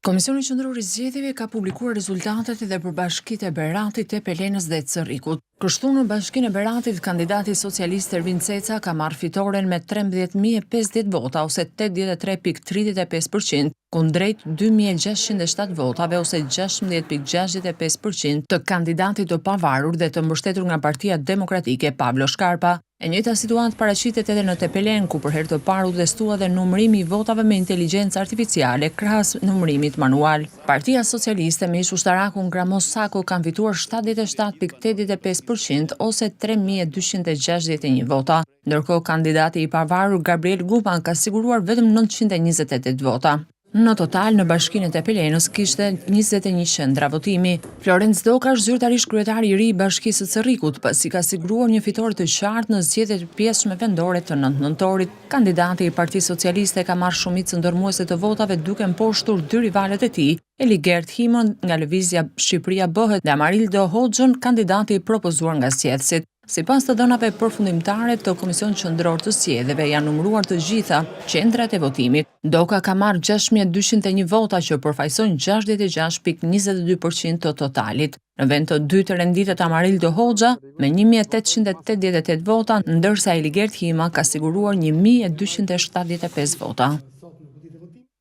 Komisioni Qendror i Zgjedhjeve ka publikuar rezultatet dhe për bashkitë e Beratit, Tepelenës dhe Cerrikut. Kështu në bashkinë e Beratit, kandidati socialist Ervin Ceca ka marrë fitoren me 13.050 vota ose 83.35%, kundrejt 2.607 votave ose 16.65% të kandidatit të pavarur dhe të mbështetur nga Partia Demokratike Pablo Scarpa. E njëjta situatë paraqitet edhe në Tepelen, ku për herë të parë u testua dhe numërimi i votave me inteligjencë artificiale krahas numërimit manual. Partia Socialiste me ish ushtarakun Gramos Sako kanë fituar 77.85% ose 3.261 vota, ndërkohë kandidati i pavarur Gabriel Guban ka siguruar vetëm 928 vota. Në total, në bashkinë e Tepelenës kishte 21 qendra votimi. Florenc Doka është zyrtarisht kryetari i ri i bashkisë së Cerrikut, pasi ka siguruar një fitore të qartë në zgjedhjet pjesëme vendore të 9 nëntorit. Kandidati i Partisë Socialiste ka marrë shumicën ndërmuese të votave duke mposhtur dy rivalet e tij, Eligert Himon nga Lëvizja Shqipëria Bëhet dhe Amarildo Hoxhën, kandidati i propozuar nga zgjedhësit. Sipas të dhënave përfundimtare të Komisionit Qendror të Zgjedhjeve, janë numëruar të gjitha qendrat e votimit. Doka ka marrë 6.201 vota që përfaqësojnë 66.22% të totalit. Në vend të dytë renditet Amarildo Hoxha me 1.888 vota, ndërsa Eligert Hima ka siguruar 1.275 vota.